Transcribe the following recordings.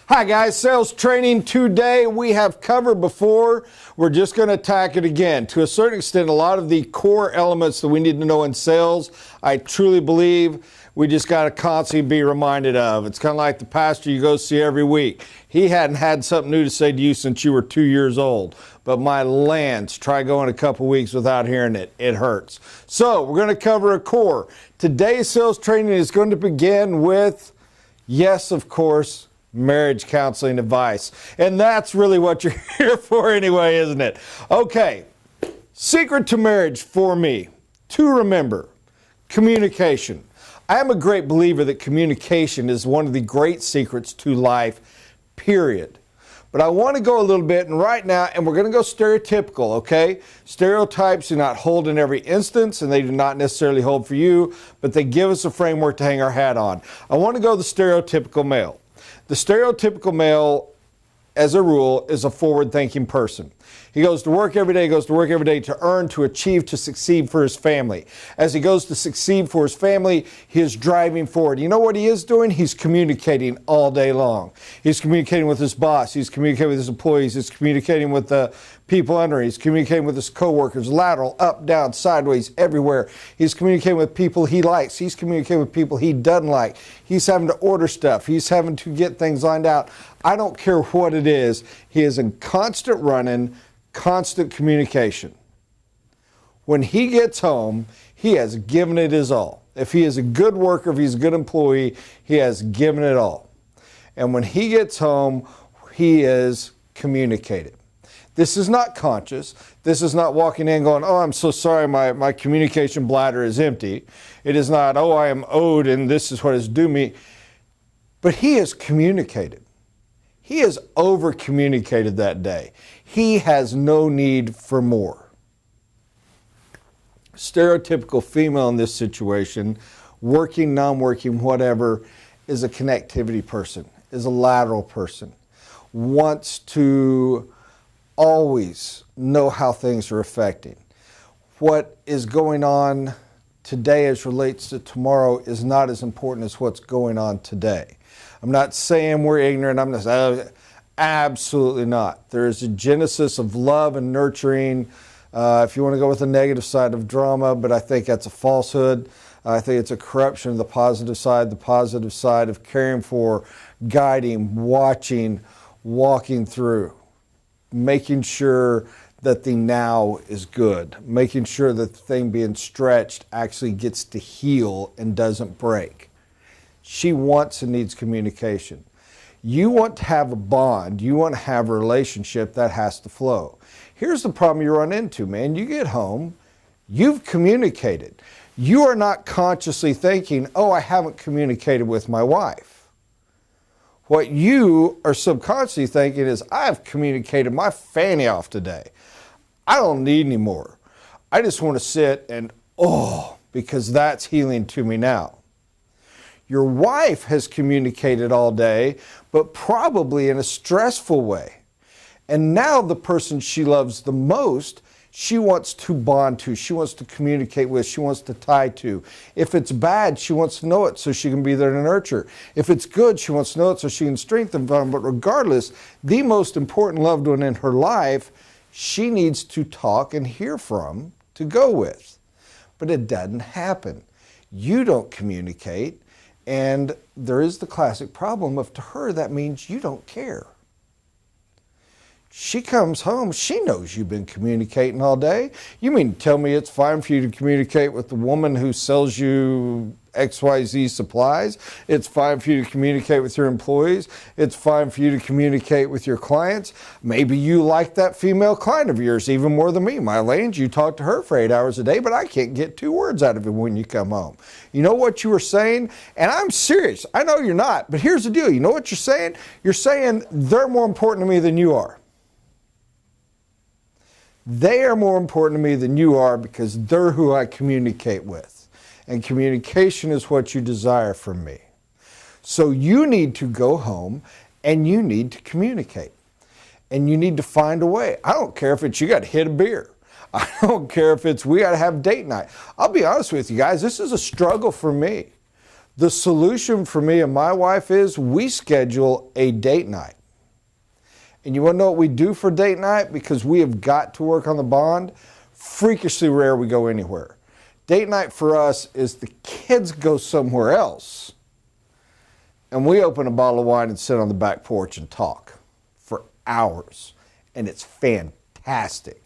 Hi guys, sales training today we have covered before. We're just going to attack it again. To a certain extent, a lot of the core elements that we need to know in sales, I truly believe we just got to constantly be reminded of. It's kind of like the pastor you go see every week. He hadn't had something new to say to you since you were 2 years old. But my lands, try going a couple weeks without hearing it. It hurts. So we're going to cover a core. Today's sales training is going to begin with, yes, of course, marriage counseling advice. And that's really what you're here for anyway, isn't it? Okay, secret to marriage for me, to remember, communication. I am a great believer that communication is one of the great secrets to life, period. But I want to go a little bit, and right now, and we're going to go stereotypical, okay? Stereotypes do not hold in every instance, and they do not necessarily hold for you, but they give us a framework to hang our hat on. I want to go the stereotypical male. The stereotypical male, as a rule, is a forward-thinking person. He goes to work every day, to earn, to achieve, to succeed for his family. As he goes to succeed for his family, he is driving forward. You know what he is doing? He's communicating all day long. He's communicating with his boss. He's communicating with his employees. He's communicating with the people under him. He's communicating with his coworkers, lateral, up, down, sideways, everywhere. He's communicating with people he likes. He's communicating with people he doesn't like. He's having to order stuff. He's having to get things lined out. I don't care what it is. He is in constant running, constant communication. When he gets home, he has given it his all. If he is a good worker, if he's a good employee, he has given it all. And when he gets home, he is communicated. This is not conscious. This is not walking in going, oh, I'm so sorry, my communication bladder is empty. It is not, oh, I am owed and this is what is due me. But he has communicated. He has over-communicated that day. He has no need for more. Stereotypical female in this situation, working, non-working, whatever, is a connectivity person, is a lateral person, wants to always know how things are affecting. What is going on today as relates to tomorrow is not as important as what's going on today. I'm not saying we're ignorant. I'm not saying, absolutely not. There is a genesis of love and nurturing. If you want to go with the negative side of drama, but I think that's a falsehood. I think it's a corruption of the positive side of caring for, guiding, watching, walking through, making sure that the now is good, making sure that the thing being stretched actually gets to heal and doesn't break. She wants and needs communication. You want to have a bond, you want to have a relationship, that has to flow. Here's the problem you run into, man. You get home, you've communicated. You are not consciously thinking, oh, I haven't communicated with my wife. What you are subconsciously thinking is, I've communicated my fanny off today. I don't need any more. I just want to sit and, because that's healing to me now. Your wife has communicated all day, but probably in a stressful way. And now the person she loves the most, she wants to bond to, she wants to communicate with, she wants to tie to. If it's bad, she wants to know it so she can be there to nurture. If it's good, she wants to know it so she can strengthen them. But regardless, the most important loved one in her life, she needs to talk and hear from to go with. But it doesn't happen. You don't communicate. And there is the classic problem of, to her, that means you don't care. She comes home, she knows you've been communicating all day. You mean to tell me it's fine for you to communicate with the woman who sells you XYZ supplies? It's fine for you to communicate with your employees. It's fine for you to communicate with your clients. Maybe you like that female client of yours even more than me. My Lanes, you talk to her for 8 hours a day, but I can't get 2 words out of it when you come home. You know what you were saying? And I'm serious. I know you're not, but here's the deal. You know what you're saying? You're saying they're more important to me than you are. They are more important to me than you are because they're who I communicate with. And communication is what you desire from me. So you need to go home and you need to communicate. And you need to find a way. I don't care if it's you got to hit a beer. I don't care if it's we got to have date night. I'll be honest with you guys, this is a struggle for me. The solution for me and my wife is we schedule a date night. And you want to know what we do for date night? Because we have got to work on the bond. Freakishly rare we go anywhere. Date night for us is the kids go somewhere else. And we open a bottle of wine and sit on the back porch and talk for hours. And it's fantastic.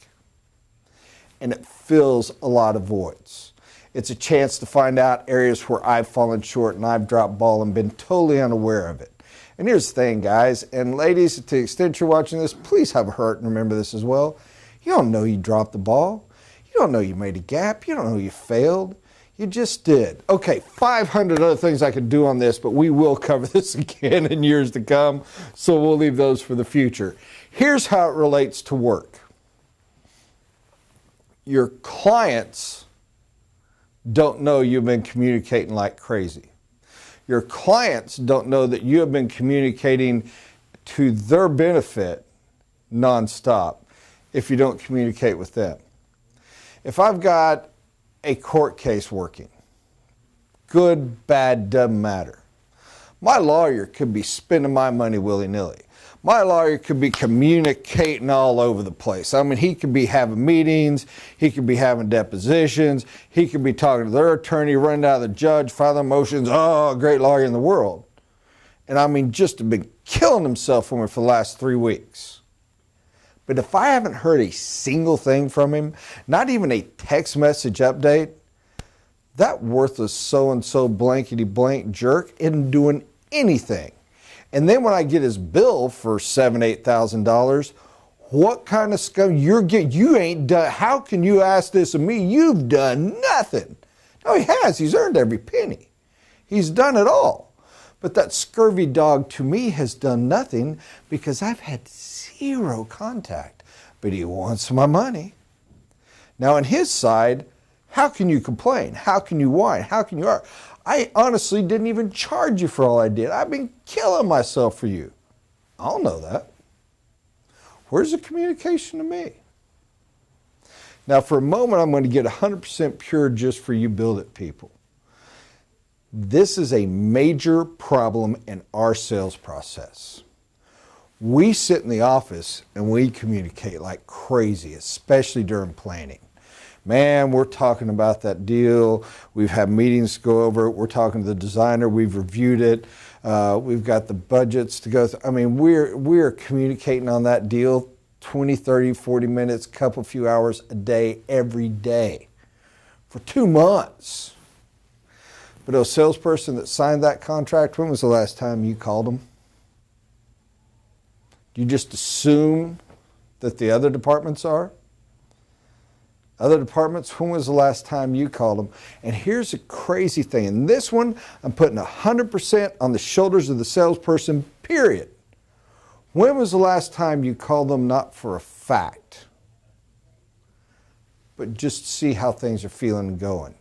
And it fills a lot of voids. It's a chance to find out areas where I've fallen short and I've dropped ball and been totally unaware of it. And here's the thing, guys, and ladies, to the extent you're watching this, please have a heart and remember this as well. You don't know you dropped the ball. You don't know you made a gap. You don't know you failed. You just did. Okay, 500 other things I could do on this, but we will cover this again in years to come, so we'll leave those for the future. Here's how it relates to work. Your clients don't know you've been communicating like crazy. Your clients don't know that you have been communicating to their benefit nonstop if you don't communicate with them. If I've got a court case working, good, bad, doesn't matter. My lawyer could be spending my money willy-nilly. My lawyer could be communicating all over the place. I mean, he could be having meetings, he could be having depositions, he could be talking to their attorney, running down to the judge, filing motions, oh, great lawyer in the world. And I mean, just have been killing himself for me for the last 3 weeks. But if I haven't heard a single thing from him, not even a text message update, that worthless so-and-so blankety blank jerk isn't doing anything. And then when I get his bill for $7,000, $8,000, what kind of scum you ain't done? How can you ask this of me? You've done nothing. No, he has. He's earned every penny. He's done it all. But that scurvy dog to me has done nothing because I've had zero contact. But he wants my money. Now on his side, how can you complain? How can you whine? How can you argue? I honestly didn't even charge you for all I did. I've been killing myself for you. I'll know that. Where's the communication to me? Now for a moment, I'm going to get 100% pure just for you Build It people. This is a major problem in our sales process. We sit in the office and we communicate like crazy, especially during planning. Man, we're talking about that deal. We've had meetings to go over it. We're talking to the designer. We've reviewed it. We've got the budgets to go through. I mean, we're communicating on that deal 20, 30, 40 minutes, few hours a day, every day for 2 months. But a salesperson that signed that contract, when was the last time you called them? Do you just assume that the other departments are? Other departments, when was the last time you called them? And here's a crazy thing. In this one, I'm putting 100% on the shoulders of the salesperson, period. When was the last time you called them, not for a fact, but just to see how things are feeling and going?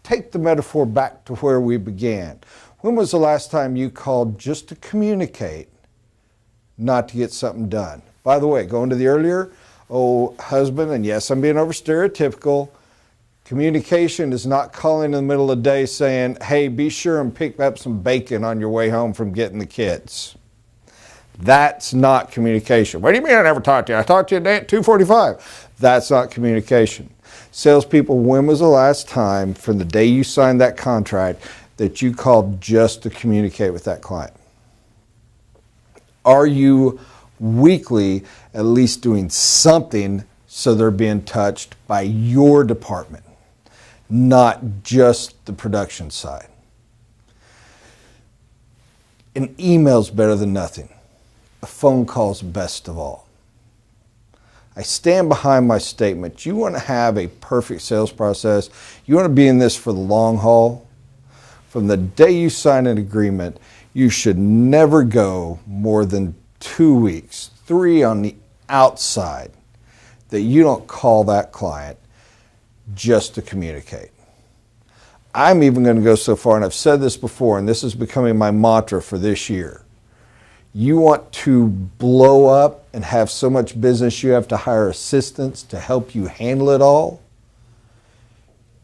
Take the metaphor back to where we began. When was the last time you called just to communicate, not to get something done? By the way, going to the earlier, husband, and yes, I'm being over stereotypical, communication is not calling in the middle of the day saying, hey, be sure and pick up some bacon on your way home from getting the kids. That's not communication. What do you mean I never talked to you? I talked to you at 2:45. That's not communication. Salespeople, when was the last time from the day you signed that contract that you called just to communicate with that client? Are you weekly at least doing something so they're being touched by your department, not just the production side? An email's better than nothing. A phone call's best of all. I stand behind my statement. You want to have a perfect sales process. You want to be in this for the long haul. From the day you sign an agreement, you should never go more than 2 weeks, 3 on the outside, that you don't call that client just to communicate. I'm even going to go so far, and I've said this before, and this is becoming my mantra for this year. You want to blow up and have so much business you have to hire assistants to help you handle it all?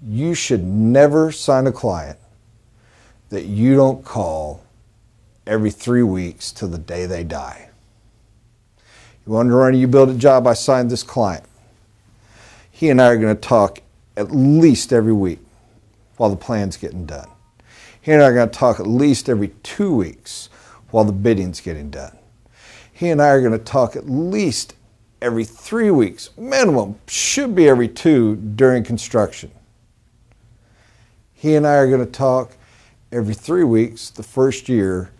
You should never sign a client that you don't call every 3 weeks till the day they die. You want to run a You Build It job? I signed this client. He and I are going to talk at least every week while the plan's getting done. He and I are going to talk at least every 2 weeks while the bidding's getting done. He and I are going to talk at least every 3 weeks, minimum, should be every 2 during construction. He and I are going to talk every 3 weeks the first year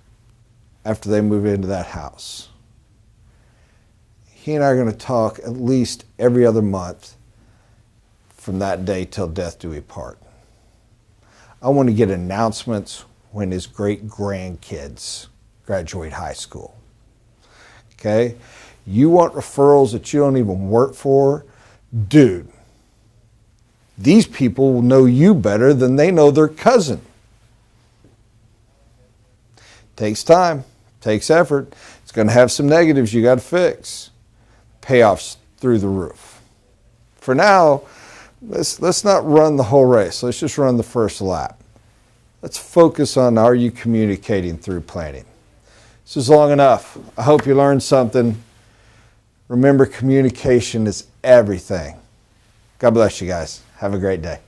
after they move into that house. He and I are going to talk at least every other month from that day till death do we part. I want to get announcements when his great-grandkids graduate high school. Okay? You want referrals that you don't even work for? Dude, these people will know you better than they know their cousin. Takes time, takes effort. It's going to have some negatives you got to fix. Payoffs through the roof. For now, let's not run the whole race. Let's just run the first lap. Let's focus on, are you communicating through planning? This is long enough. I hope you learned something. Remember, communication is everything. God bless you guys. Have a great day.